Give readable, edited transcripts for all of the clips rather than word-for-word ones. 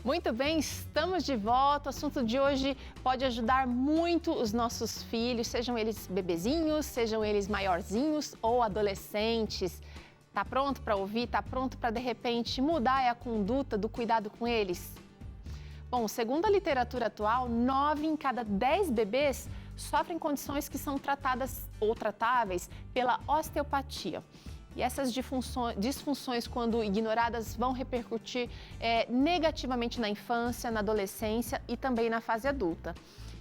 Muito bem, estamos de volta. O assunto de hoje pode ajudar muito os nossos filhos, sejam eles bebezinhos, sejam eles maiorzinhos ou adolescentes. Tá pronto para ouvir? Tá pronto para de repente mudar a conduta do cuidado com eles? Bom, segundo a literatura atual, 9 em cada 10 bebês sofrem condições que são tratadas ou tratáveis pela osteopatia. E essas disfunções, quando ignoradas, vão repercutir negativamente na infância, na adolescência e também na fase adulta.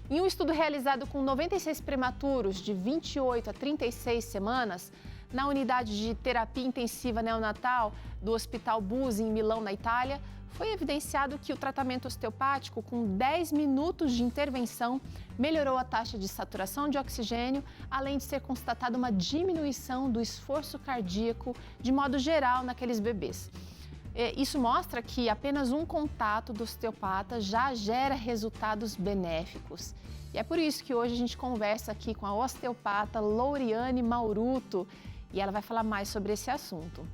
Em um estudo realizado com 96 prematuros de 28 a 36 semanas, na unidade de terapia intensiva neonatal do Hospital Busi, em Milão, na Itália, foi evidenciado que o tratamento osteopático, com 10 minutos de intervenção, melhorou a taxa de saturação de oxigênio, além de ser constatada uma diminuição do esforço cardíaco de modo geral naqueles bebês. Isso mostra que apenas um contato do osteopata já gera resultados benéficos. E é por isso que hoje a gente conversa aqui com a osteopata Louriane Mauruto e ela vai falar mais sobre esse assunto.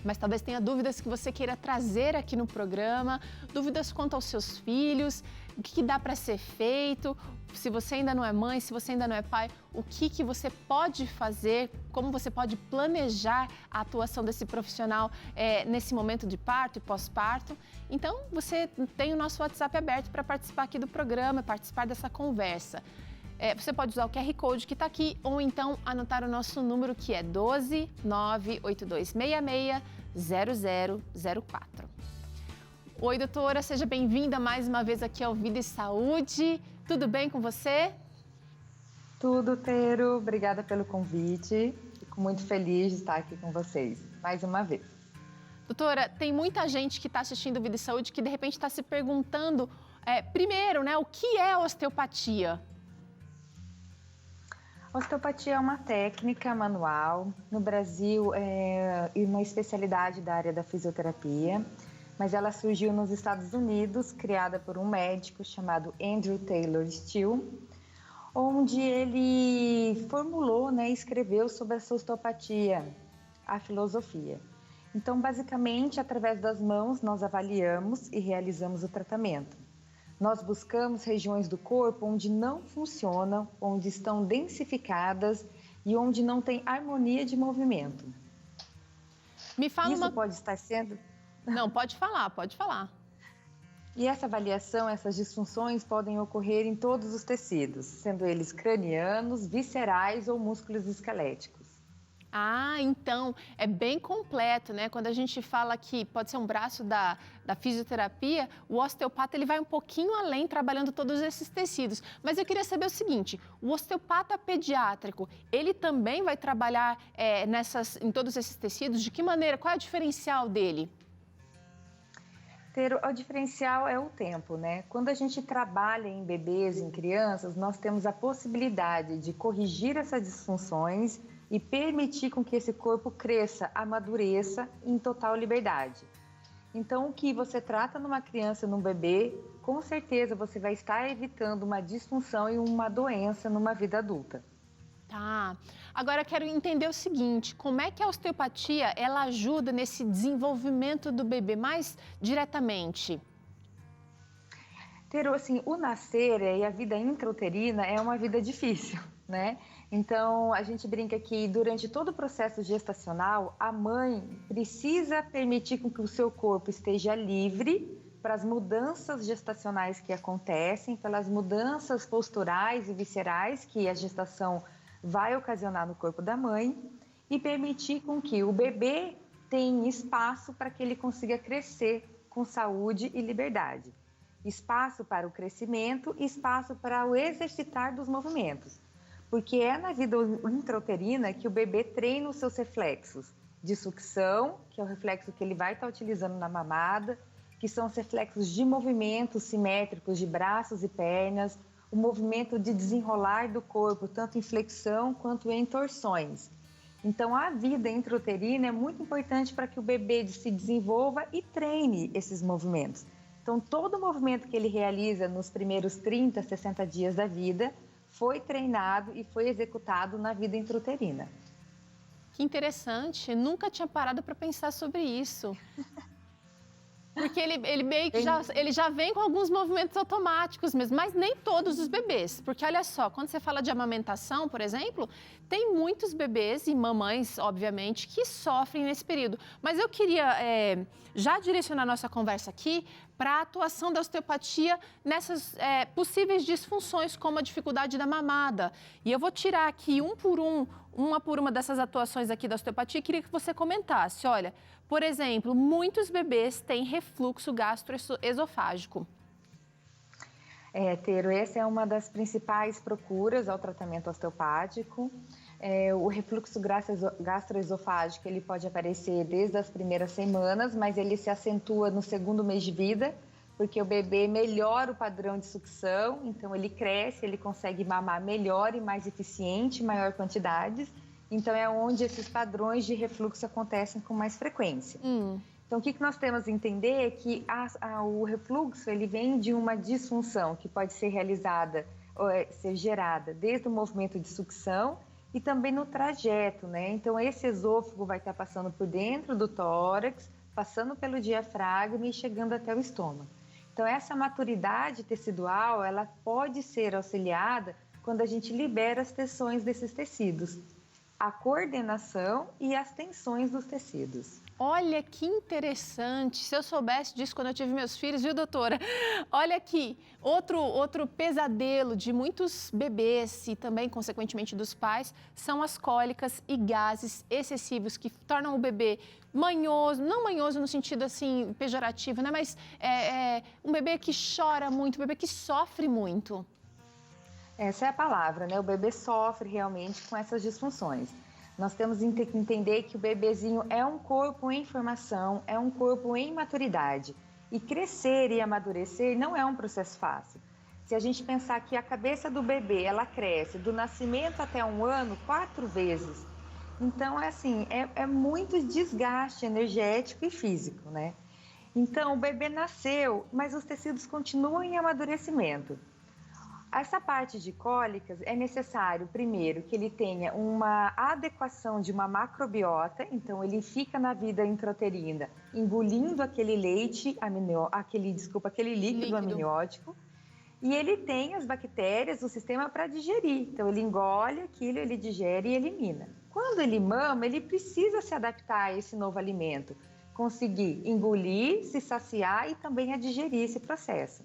Mas talvez tenha dúvidas que você queira trazer aqui no programa, dúvidas quanto aos seus filhos, o que dá para ser feito, se você ainda não é mãe, se você ainda não é pai, o que você pode fazer, como você pode planejar a atuação desse profissional nesse momento de parto e pós-parto. Então, você tem o nosso WhatsApp aberto para participar aqui do programa, participar dessa conversa. Você pode usar o QR Code que está aqui ou então anotar o nosso número que é 12 98266 0004. Oi, doutora, seja bem-vinda mais uma vez aqui ao Vida e Saúde. Tudo bem com você? Tudo, Tero. Obrigada pelo convite. Fico muito feliz de estar aqui com vocês mais uma vez. Doutora, tem muita gente que está assistindo o Vida e Saúde que de repente está se perguntando, primeiro, né, o que é osteopatia? Osteopatia é uma técnica manual. No Brasil, é uma especialidade da área da fisioterapia, mas ela surgiu nos Estados Unidos, criada por um médico chamado Andrew Taylor Still, onde ele formulou, escreveu sobre essa osteopatia, a filosofia. Então, basicamente, através das mãos, nós avaliamos e realizamos o tratamento. Nós buscamos regiões do corpo onde não funcionam, onde estão densificadas e onde não tem harmonia de movimento. Me fala Isso pode estar sendo... Não, pode falar, pode falar. E essa avaliação, essas disfunções podem ocorrer em todos os tecidos, sendo eles cranianos, viscerais ou músculos esqueléticos. Ah, então é bem completo, né? Quando a gente fala que pode ser um braço da fisioterapia, o osteopata ele vai um pouquinho além, trabalhando todos esses tecidos. Mas eu queria saber o seguinte, o osteopata pediátrico, ele também vai trabalhar em todos esses tecidos? De que maneira? Qual é o diferencial dele? O diferencial é o tempo, né? Quando a gente trabalha em bebês, em crianças, nós temos a possibilidade de corrigir essas disfunções e permitir com que esse corpo cresça, amadureça em total liberdade. Então, o que você trata numa criança, num bebê, com certeza você vai estar evitando uma disfunção e uma doença numa vida adulta. Tá. Agora eu quero entender o seguinte, como é que a osteopatia ela ajuda nesse desenvolvimento do bebê mais diretamente? Assim, o nascer e a vida intrauterina é uma vida difícil, né? Então, a gente brinca que durante todo o processo gestacional, a mãe precisa permitir com que o seu corpo esteja livre para as mudanças gestacionais que acontecem, pelas mudanças posturais e viscerais que a gestação vai ocasionar no corpo da mãe e permitir com que o bebê tenha espaço para que ele consiga crescer com saúde e liberdade. Espaço para o crescimento, espaço para o exercitar dos movimentos. Porque é na vida intrauterina que o bebê treina os seus reflexos de sucção, que é o reflexo que ele vai estar utilizando na mamada, que são os reflexos de movimentos simétricos de braços e pernas, o movimento de desenrolar do corpo, tanto em flexão quanto em torções. Então, a vida intrauterina é muito importante para que o bebê se desenvolva e treine esses movimentos. Então, todo o movimento que ele realiza nos primeiros 30, 60 dias da vida foi treinado e foi executado na vida intrauterina. Que interessante, nunca tinha parado para pensar sobre isso. Porque ele meio que ele já vem com alguns movimentos automáticos mesmo, mas nem todos os bebês. Porque olha só, quando você fala de amamentação, por exemplo, tem muitos bebês e mamães, obviamente, que sofrem nesse período. Mas eu queria já direcionar nossa conversa aqui para a atuação da osteopatia nessas possíveis disfunções, como a dificuldade da mamada. E eu vou tirar aqui uma por uma dessas atuações aqui da osteopatia e queria que você comentasse. Olha, por exemplo, muitos bebês têm refluxo gastroesofágico. Tero, essa é uma das principais procuras ao tratamento osteopático. O refluxo gastroesofágico ele pode aparecer desde as primeiras semanas, mas ele se acentua no segundo mês de vida, porque o bebê melhora o padrão de sucção, então ele cresce, ele consegue mamar melhor e mais eficiente, em maior quantidades. Então é onde esses padrões de refluxo acontecem com mais frequência. Então o que nós temos que entender é que o refluxo ele vem de uma disfunção que pode ser realizada, ser gerada desde o movimento de sucção e também no trajeto, né? Então esse esôfago vai estar passando por dentro do tórax, passando pelo diafragma e chegando até o estômago. Então essa maturidade tecidual, ela pode ser auxiliada quando a gente libera as tensões desses tecidos, a coordenação e as tensões dos tecidos. Olha que interessante, se eu soubesse disso quando eu tive meus filhos, viu, doutora? Olha aqui, outro pesadelo de muitos bebês e também, consequentemente, dos pais, são as cólicas e gases excessivos que tornam o bebê manhoso, não manhoso no sentido assim pejorativo, né? Mas um bebê que chora muito, um bebê que sofre muito. Essa é a palavra, né? O bebê sofre realmente com essas disfunções. Nós temos que entender que o bebezinho é um corpo em formação, é um corpo em maturidade. E crescer e amadurecer não é um processo fácil. Se a gente pensar que a cabeça do bebê, ela cresce do nascimento até 1 ano 4 vezes. Então, é muito desgaste energético e físico, né? Então, o bebê nasceu, mas os tecidos continuam em amadurecimento. Essa parte de cólicas é necessário, primeiro, que ele tenha uma adequação de uma macrobiota, então ele fica na vida intrauterina engolindo aquele aquele líquido amniótico, e ele tem as bactérias, o sistema para digerir. Então ele engole aquilo, ele digere e elimina. Quando ele mama, ele precisa se adaptar a esse novo alimento, conseguir engolir, se saciar e também a digerir esse processo.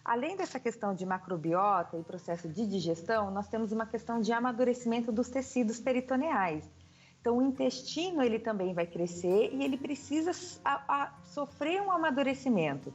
Além dessa questão de macrobiota e processo de digestão, nós temos uma questão de amadurecimento dos tecidos peritoneais. Então, o intestino ele também vai crescer e ele precisa sofrer um amadurecimento.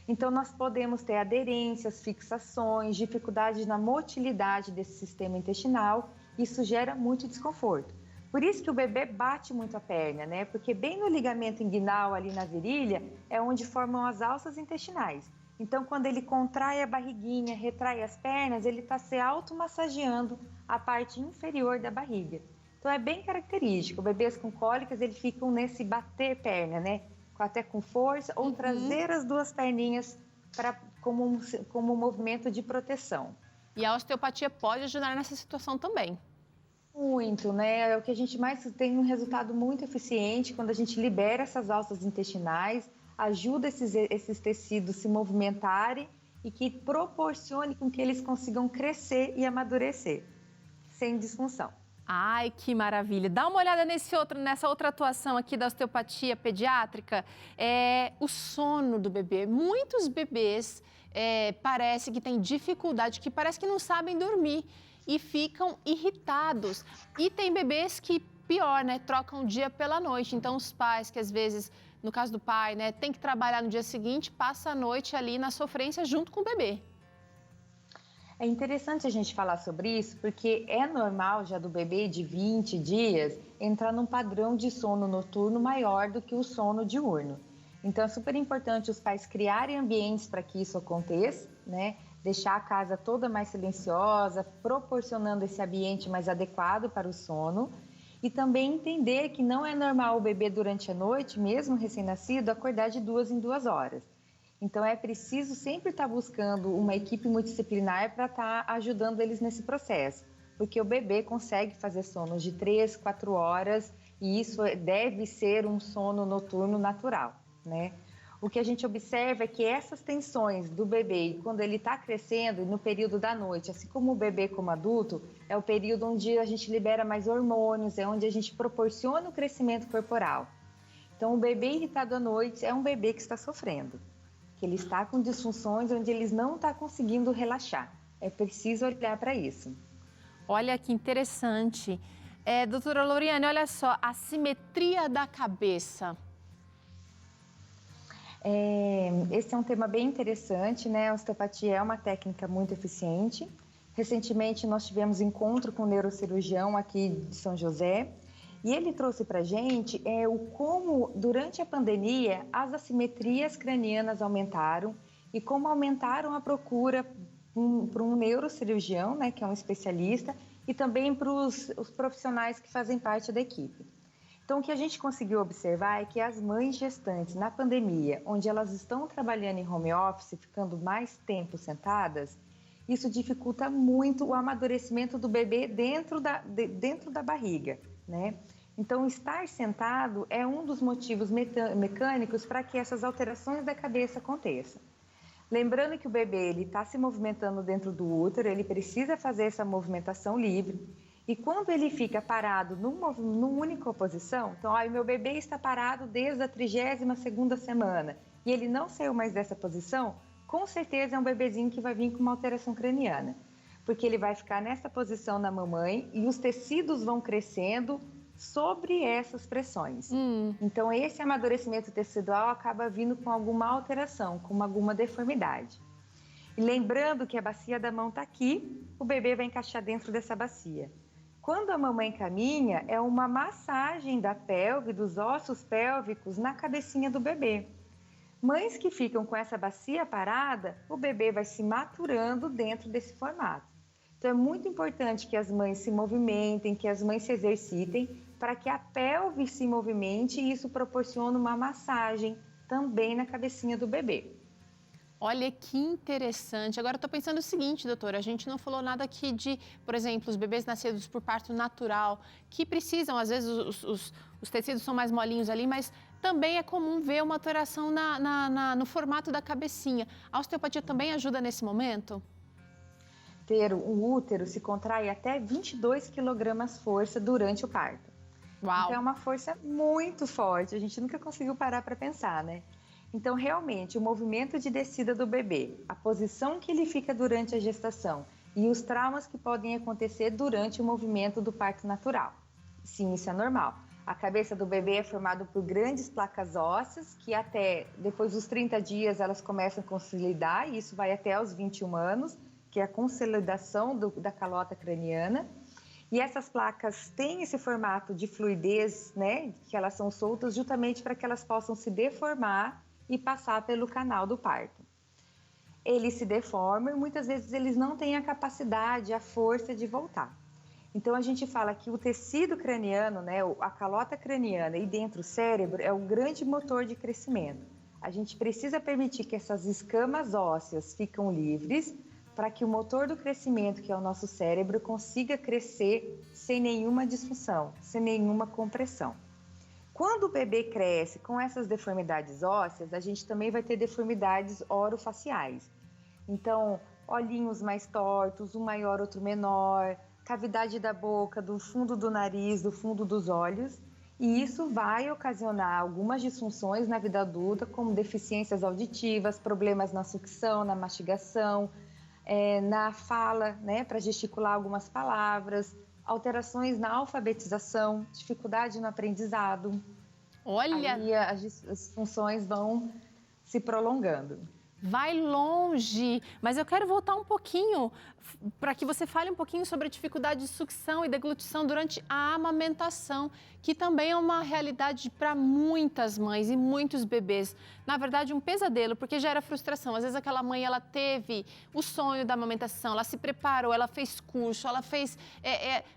Então, nós podemos ter aderências, fixações, dificuldades na motilidade desse sistema intestinal. Isso gera muito desconforto. Por isso que o bebê bate muito a perna, né? Porque bem no ligamento inguinal, ali na virilha, é onde formam as alças intestinais. Então, quando ele contrai a barriguinha, retrai as pernas, ele está se automassageando a parte inferior da barriga. Então, é bem característico. Bebês com cólicas, eles ficam nesse bater perna, né? Até com força, ou trazer as duas perninhas como um movimento de proteção. E a osteopatia pode ajudar nessa situação também. Muito, né? É o que a gente mais tem um resultado muito eficiente quando a gente libera essas alças intestinais, ajuda esses tecidos se movimentarem e que proporcione com que eles consigam crescer e amadurecer, sem disfunção. Ai, que maravilha! Dá uma olhada nessa outra atuação aqui da osteopatia pediátrica, o sono do bebê. Muitos bebês parece que têm dificuldade, que parece que não sabem dormir e ficam irritados. E tem bebês que, pior, né, trocam o dia pela noite. Então, os pais que às vezes, no caso do pai, né, tem que trabalhar no dia seguinte, passa a noite ali na sofrência junto com o bebê. É interessante a gente falar sobre isso, porque é normal já do bebê de 20 dias entrar num padrão de sono noturno maior do que o sono diurno. Então é super importante os pais criarem ambientes para que isso aconteça, né? Deixar a casa toda mais silenciosa, proporcionando esse ambiente mais adequado para o sono. E também entender que não é normal o bebê durante a noite, mesmo recém-nascido, acordar de 2 em 2 horas. Então, é preciso sempre estar buscando uma equipe multidisciplinar para estar ajudando eles nesse processo. Porque o bebê consegue fazer sonos de 3, 4 horas e isso deve ser um sono noturno natural, né? o que a gente observa é que essas tensões do bebê, quando ele está crescendo, no período da noite, assim como o bebê como adulto, é o período onde a gente libera mais hormônios, é onde a gente proporciona o crescimento corporal. Então, o bebê irritado à noite é um bebê que está sofrendo, que ele está com disfunções onde ele não está conseguindo relaxar. É preciso olhar para isso. Olha que interessante. Doutora Loriane, olha só, a simetria da cabeça. Esse é um tema bem interessante, né? A osteopatia é uma técnica muito eficiente. Recentemente, nós tivemos encontro com um neurocirurgião aqui de São José e ele trouxe para a gente como, durante a pandemia, as assimetrias cranianas aumentaram e como aumentaram a procura para um neurocirurgião, né, que é um especialista, e também para os profissionais que fazem parte da equipe. Então, o que a gente conseguiu observar é que as mães gestantes na pandemia, onde elas estão trabalhando em home office, ficando mais tempo sentadas, isso dificulta muito o amadurecimento do bebê dentro da barriga, né? Então, estar sentado é um dos motivos mecânicos para que essas alterações da cabeça aconteçam. Lembrando que o bebê está se movimentando dentro do útero, ele precisa fazer essa movimentação livre. E quando ele fica parado numa única posição, então, o meu bebê está parado desde a 32ª semana e ele não saiu mais dessa posição, com certeza é um bebezinho que vai vir com uma alteração craniana. Porque ele vai ficar nessa posição na mamãe e os tecidos vão crescendo sobre essas pressões. Então, esse amadurecimento tecidual acaba vindo com alguma alteração, com alguma deformidade. E lembrando que a bacia da mão está aqui, o bebê vai encaixar dentro dessa bacia. Quando a mamãe caminha, é uma massagem da pelve, dos ossos pélvicos na cabecinha do bebê. Mães que ficam com essa bacia parada, o bebê vai se maturando dentro desse formato. Então, é muito importante que as mães se movimentem, que as mães se exercitem, para que a pelve se movimente e isso proporciona uma massagem também na cabecinha do bebê. Olha que interessante. Agora, eu estou pensando o seguinte, doutora, a gente não falou nada aqui de, por exemplo, os bebês nascidos por parto natural, que precisam, às vezes, os tecidos são mais molinhos ali, mas também é comum ver uma alteração no formato da cabecinha. A osteopatia também ajuda nesse momento? O útero se contrai até 22 kg força durante o parto. Uau. Então, é uma força muito forte, a gente nunca conseguiu parar para pensar, né? Então, realmente, o movimento de descida do bebê, a posição que ele fica durante a gestação e os traumas que podem acontecer durante o movimento do parto natural. Sim, isso é normal. A cabeça do bebê é formada por grandes placas ósseas, que até depois dos 30 dias elas começam a consolidar, e isso vai até aos 21 anos, que é a consolidação da calota craniana. E essas placas têm esse formato de fluidez, né, que elas são soltas justamente para que elas possam se deformar e passar pelo canal do parto. Eles se deformam e muitas vezes eles não têm a capacidade, a força de voltar. Então, a gente fala que o tecido craniano, né, a calota craniana e dentro o cérebro é o grande motor de crescimento. A gente precisa permitir que essas escamas ósseas fiquem livres para que o motor do crescimento, que é o nosso cérebro, consiga crescer sem nenhuma disfunção, sem nenhuma compressão. Quando o bebê cresce com essas deformidades ósseas, a gente também vai ter deformidades orofaciais. Então, olhinhos mais tortos, um maior, outro menor, cavidade da boca, do fundo do nariz, do fundo dos olhos. E isso vai ocasionar algumas disfunções na vida adulta, como deficiências auditivas, problemas na sucção, na mastigação, na fala, né, para gesticular algumas palavras, alterações na alfabetização, dificuldade no aprendizado. Olha! Aí as funções vão se prolongando. Vai longe, mas eu quero voltar um pouquinho para que você fale um pouquinho sobre a dificuldade de sucção e deglutição durante a amamentação, que também é uma realidade para muitas mães e muitos bebês. Na verdade, um pesadelo, porque gera frustração. Às vezes aquela mãe, ela teve o sonho da amamentação, ela se preparou, ela fez curso, ela fez...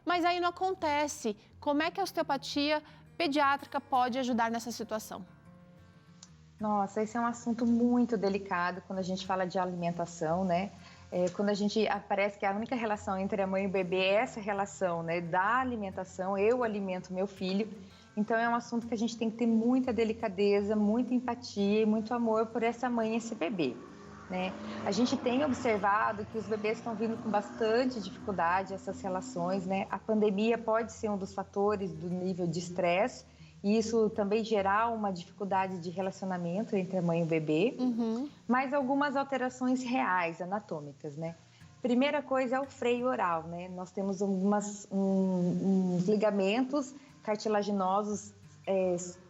mas aí não acontece. Como é que a osteopatia pediátrica pode ajudar nessa situação? Nossa, esse é um assunto muito delicado quando a gente fala de alimentação, né? Quando a gente parece que a única relação entre a mãe e o bebê é essa relação, né, da alimentação, eu alimento meu filho. Então é um assunto que a gente tem que ter muita delicadeza, muita empatia e muito amor por essa mãe e esse bebê, né? A gente tem observado que os bebês estão vindo com bastante dificuldade essas relações, né? A pandemia pode ser um dos fatores do nível de estresse e isso também gerar uma dificuldade de relacionamento entre a mãe e o bebê, mas algumas alterações reais, anatômicas, né? Primeira coisa é o freio oral, né? Nós temos uns ligamentos cartilaginosos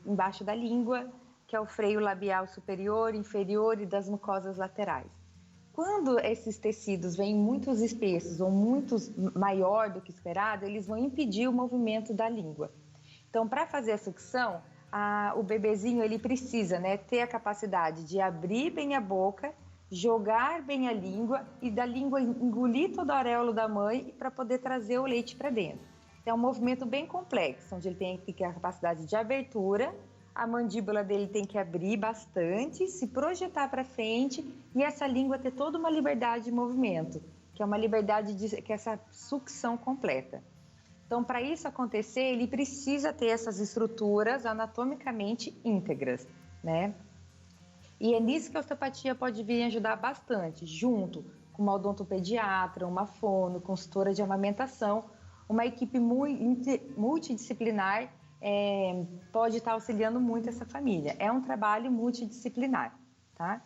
embaixo da língua, que é o freio labial superior, inferior e das mucosas laterais. Quando esses tecidos vêm muitos espessos ou muito maior do que esperado, eles vão impedir o movimento da língua. Então, para fazer a sucção, o bebezinho ele precisa, né, ter a capacidade de abrir bem a boca, jogar bem a língua e da língua engolir todo o areolo da mãe para poder trazer o leite para dentro. É um movimento bem complexo, onde ele tem que ter a capacidade de abertura, a mandíbula dele tem que abrir bastante, se projetar para frente e essa língua ter toda uma liberdade de movimento, que é uma liberdade que é essa sucção completa. Então, para isso acontecer, ele precisa ter essas estruturas anatomicamente íntegras, né? E é nisso que a osteopatia pode vir ajudar bastante, junto com uma odontopediatra, uma fono, consultora de amamentação, uma equipe multidisciplinar pode estar auxiliando muito essa família. É um trabalho multidisciplinar, tá?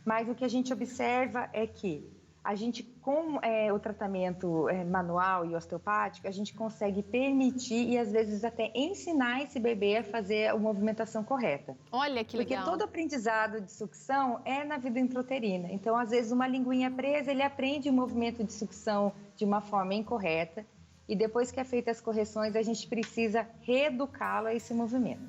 Mas o que a gente observa é que a gente, com o tratamento manual e osteopático, a gente consegue permitir e às vezes até ensinar esse bebê a fazer a movimentação correta. Olha que legal. Porque todo aprendizado de sucção é na vida intrauterina. Então, às vezes, uma linguinha presa, ele aprende o movimento de sucção de uma forma incorreta. E depois que é feitas as correções, a gente precisa reeducá-lo a esse movimento.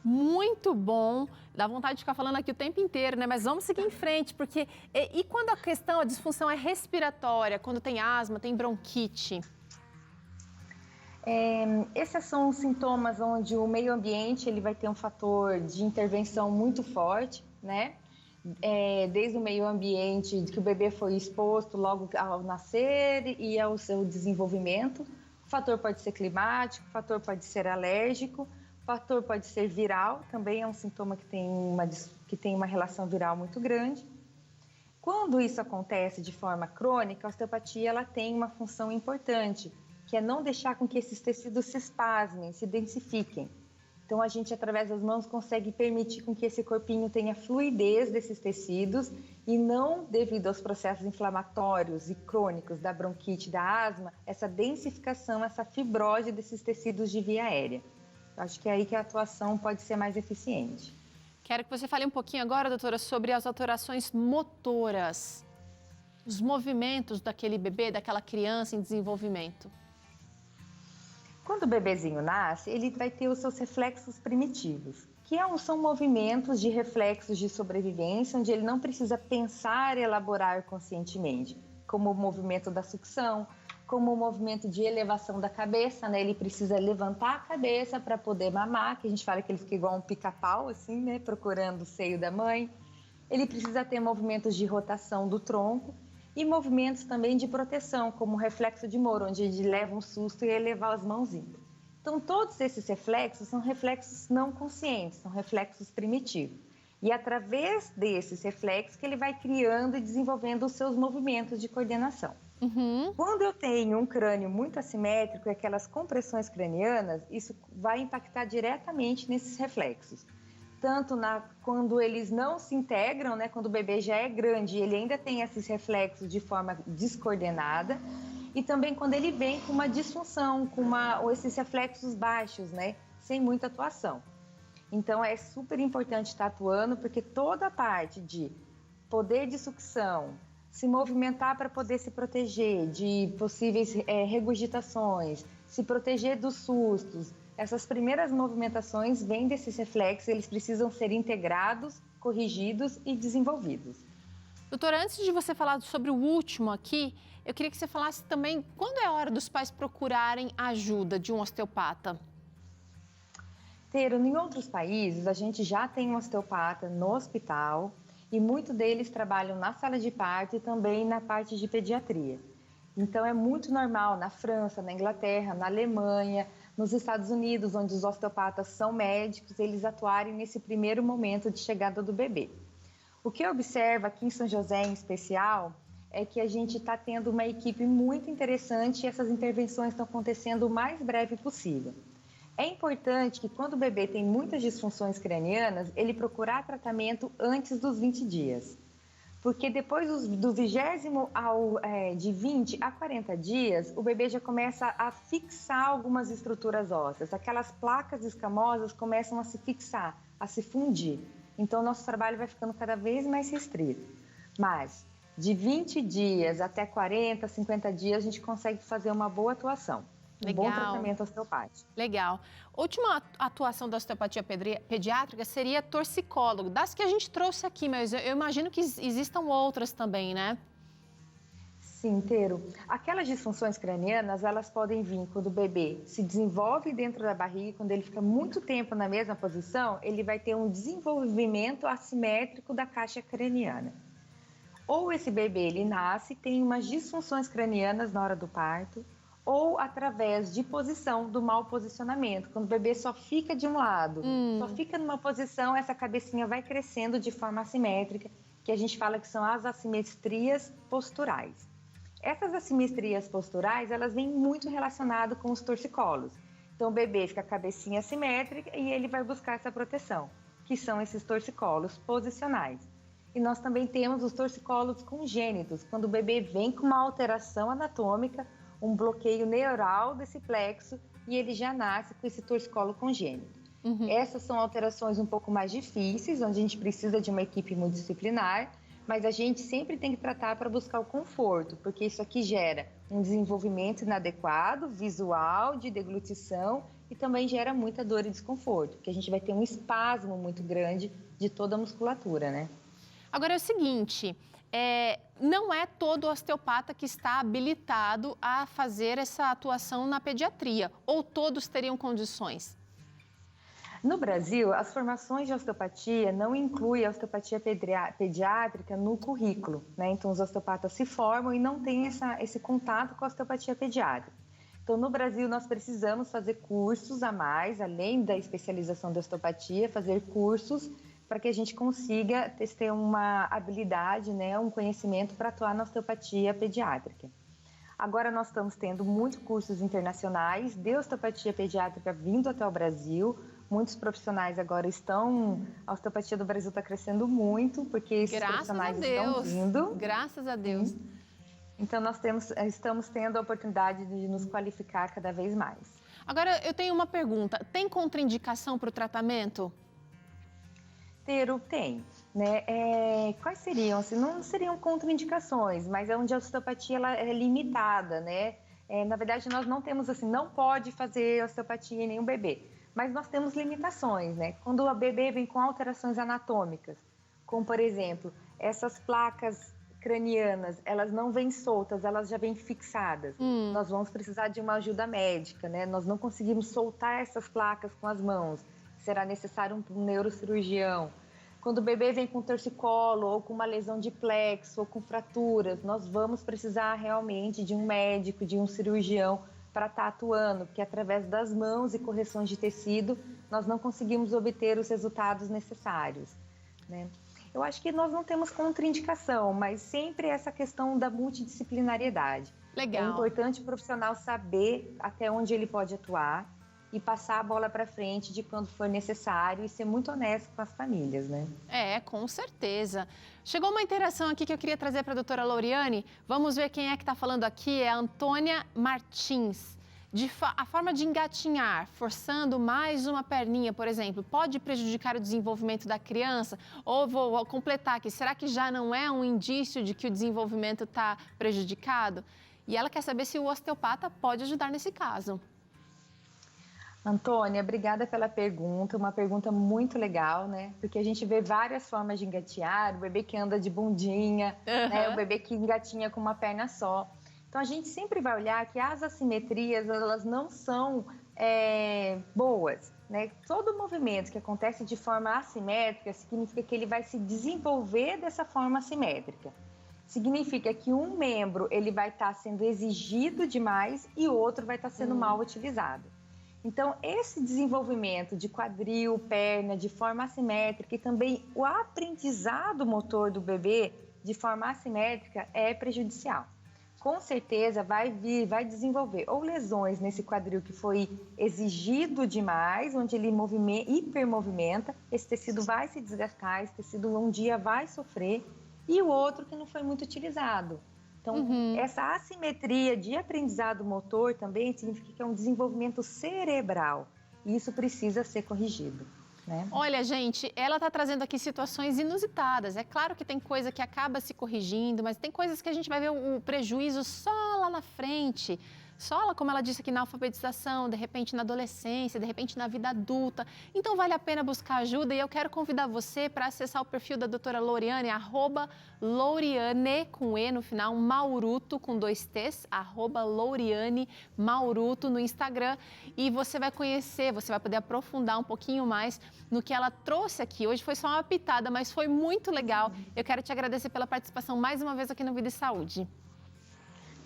Muito bom, dá vontade de ficar falando aqui o tempo inteiro, né? Mas vamos seguir em frente, porque... E quando a disfunção é respiratória, quando tem asma, tem bronquite? Esses são os sintomas onde o meio ambiente ele vai ter um fator de intervenção muito forte, né? Desde o meio ambiente que o bebê foi exposto logo ao nascer e ao seu desenvolvimento. O fator pode ser climático, o fator pode ser alérgico, o fator pode ser viral, também é um sintoma que tem uma relação viral muito grande. Quando isso acontece de forma crônica, a osteopatia ela tem uma função importante, que é não deixar com que esses tecidos se espasmem, se densifiquem. Então, a gente, através das mãos, consegue permitir com que esse corpinho tenha fluidez desses tecidos e não, devido aos processos inflamatórios e crônicos da bronquite, da asma, essa densificação, essa fibrose desses tecidos de via aérea. Eu acho que é aí que a atuação pode ser mais eficiente. Quero que você fale um pouquinho agora, doutora, sobre as alterações motoras, os movimentos daquele bebê, daquela criança em desenvolvimento. Quando o bebezinho nasce, ele vai ter os seus reflexos primitivos, que são movimentos de reflexos de sobrevivência, onde ele não precisa pensar e elaborar conscientemente, como o movimento da sucção, como o movimento de elevação da cabeça, né? Ele precisa levantar a cabeça para poder mamar, que a gente fala que ele fica igual um pica-pau, assim, né? Procurando o seio da mãe. Ele precisa ter movimentos de rotação do tronco, e movimentos também de proteção, como o reflexo de Moro, onde ele leva um susto e elevar as mãozinhas. Então, todos esses reflexos são reflexos não conscientes, são reflexos primitivos. E através desses reflexos que ele vai criando e desenvolvendo os seus movimentos de coordenação. Quando eu tenho um crânio muito assimétrico e aquelas compressões cranianas, isso vai impactar diretamente nesses reflexos. Tanto quando eles não se integram, né, quando o bebê já é grande e ele ainda tem esses reflexos de forma descoordenada, e também quando ele vem com uma disfunção, ou esses reflexos baixos, né, sem muita atuação. Então é super importante estar atuando, porque toda a parte de poder de sucção, se movimentar para poder se proteger de possíveis regurgitações, se proteger dos sustos, essas primeiras movimentações vêm desses reflexos, eles precisam ser integrados, corrigidos e desenvolvidos. Doutora, antes de você falar sobre o último aqui, eu queria que você falasse também quando é a hora dos pais procurarem a ajuda de um osteopata. Em outros países, a gente já tem um osteopata no hospital e muitos deles trabalham na sala de parto e também na parte de pediatria. Então, é muito normal na França, na Inglaterra, na Alemanha, nos Estados Unidos, onde os osteopatas são médicos, eles atuarem nesse primeiro momento de chegada do bebê. O que eu observo aqui em São José, em especial, é que a gente está tendo uma equipe muito interessante e essas intervenções estão acontecendo o mais breve possível. É importante que quando o bebê tem muitas disfunções cranianas, ele procurar tratamento antes dos 20 dias. Porque depois do 20º de 20 a 40 dias, o bebê já começa a fixar algumas estruturas ósseas. Aquelas placas escamosas começam a se fixar, a se fundir. Então, nosso trabalho vai ficando cada vez mais restrito. Mas, de 20 dias até 40, 50 dias, a gente consegue fazer uma boa atuação. Legal. Bom tratamento osteopático. Legal. Última atuação da osteopatia pediátrica seria torcicólogo, das que a gente trouxe aqui, mas eu imagino que existam outras também, né? Sim, Tero. Aquelas disfunções cranianas, elas podem vir quando o bebê se desenvolve dentro da barriga, quando ele fica muito tempo na mesma posição, ele vai ter um desenvolvimento assimétrico da caixa craniana. Ou esse bebê, ele nasce, tem umas disfunções cranianas na hora do parto, ou através de posição, do mau posicionamento. Quando o bebê só fica de um lado, só fica numa posição, essa cabecinha vai crescendo de forma assimétrica, que a gente fala que são as assimetrias posturais. Essas assimetrias posturais, elas vêm muito relacionadas com os torcicolos. Então, o bebê fica com a cabecinha assimétrica e ele vai buscar essa proteção, que são esses torcicolos posicionais. E nós também temos os torcicolos congênitos, quando o bebê vem com uma alteração anatômica, um bloqueio neural desse plexo e ele já nasce com esse torcicolo congênito. Essas são alterações um pouco mais difíceis, onde a gente precisa de uma equipe multidisciplinar, mas a gente sempre tem que tratar para buscar o conforto, porque isso aqui gera um desenvolvimento inadequado, visual, de deglutição e também gera muita dor e desconforto, porque a gente vai ter um espasmo muito grande de toda a musculatura, né? Agora é o seguinte, não é todo osteopata que está habilitado a fazer essa atuação na pediatria, ou todos teriam condições? No Brasil, as formações de osteopatia não incluem a osteopatia pediátrica no currículo, né? Então, os osteopatas se formam e não têm esse contato com a osteopatia pediátrica. Então, no Brasil, nós precisamos fazer cursos a mais, além da especialização da osteopatia, fazer cursos para que a gente consiga ter uma habilidade, né, um conhecimento para atuar na osteopatia pediátrica. Agora nós estamos tendo muitos cursos internacionais de osteopatia pediátrica vindo até o Brasil. Muitos profissionais agora estão... A osteopatia do Brasil está crescendo muito, porque esses profissionais estão vindo. Graças a Deus. Então nós estamos tendo a oportunidade de nos qualificar cada vez mais. Agora eu tenho uma pergunta. Tem contraindicação para o tratamento? Tem, né? Quais seriam? Assim, não seriam contraindicações, mas é onde a osteopatia ela é limitada, né? Na verdade, nós não temos assim, não pode fazer osteopatia em nenhum bebê, mas nós temos limitações, né? Quando o bebê vem com alterações anatômicas, como por exemplo, essas placas cranianas, elas não vêm soltas, elas já vêm fixadas. Nós vamos precisar de uma ajuda médica, né? Nós não conseguimos soltar essas placas com as mãos. Será necessário um neurocirurgião. Quando o bebê vem com torcicolo ou com uma lesão de plexo ou com fraturas, nós vamos precisar realmente de um médico, de um cirurgião para estar atuando, porque através das mãos e correções de tecido, nós não conseguimos obter os resultados necessários, né? Eu acho que nós não temos contraindicação, mas sempre essa questão da multidisciplinariedade. Legal. É importante o profissional saber até onde ele pode atuar e passar a bola para frente de quando for necessário e ser muito honesto com as famílias, né? Com certeza. Chegou uma interação aqui que eu queria trazer para a doutora Lauriane. Vamos ver quem é que está falando aqui. É a Antônia Martins. A forma de engatinhar, forçando mais uma perninha, por exemplo, pode prejudicar o desenvolvimento da criança? Ou vou completar aqui, será que já não é um indício de que o desenvolvimento está prejudicado? E ela quer saber se o osteopata pode ajudar nesse caso. Antônia, obrigada pela pergunta, uma pergunta muito legal, né? Porque a gente vê várias formas de engatear, o bebê que anda de bundinha, né? O bebê que engatinha com uma perna só. Então, a gente sempre vai olhar que as assimetrias, elas não são boas, né? Todo movimento que acontece de forma assimétrica significa que ele vai se desenvolver dessa forma assimétrica. Significa que um membro ele vai estar sendo exigido demais e o outro vai estar sendo mal utilizado. Então, esse desenvolvimento de quadril, perna, de forma assimétrica e também o aprendizado motor do bebê de forma assimétrica é prejudicial. Com certeza vai desenvolver ou lesões nesse quadril que foi exigido demais, onde ele hipermovimenta, esse tecido vai se desgastar, esse tecido um dia vai sofrer, e o outro que não foi muito utilizado. Então, essa assimetria de aprendizado motor também significa que é um desenvolvimento cerebral, e isso precisa ser corrigido. Né? Olha, gente, ela está trazendo aqui situações inusitadas. É claro que tem coisa que acaba se corrigindo, mas tem coisas que a gente vai ver o prejuízo só lá na frente. Só, como ela disse aqui, na alfabetização, de repente na adolescência, de repente na vida adulta. Então, vale a pena buscar ajuda e eu quero convidar você para acessar o perfil da doutora Loriane, @Loriane, com E no final, Mauruto, com 2 T's, @Loriane Mauruto no Instagram. E você vai conhecer, você vai poder aprofundar um pouquinho mais no que ela trouxe aqui. Hoje foi só uma pitada, mas foi muito legal. Eu quero te agradecer pela participação mais uma vez aqui no Vida e Saúde.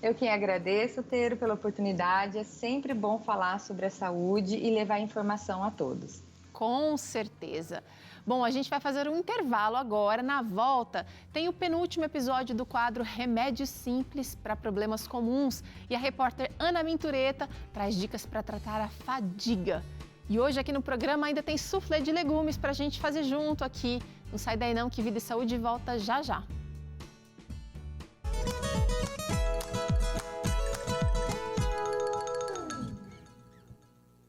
Eu quem agradeço, Tero, pela oportunidade. É sempre bom falar sobre a saúde e levar informação a todos. Com certeza. Bom, a gente vai fazer um intervalo agora. Na volta, tem o penúltimo episódio do quadro Remédios Simples para Problemas Comuns. E a repórter Ana Mintureta traz dicas para tratar a fadiga. E hoje aqui no programa ainda tem soufflé de legumes para a gente fazer junto aqui. Não sai daí não, que Vida e Saúde volta já já.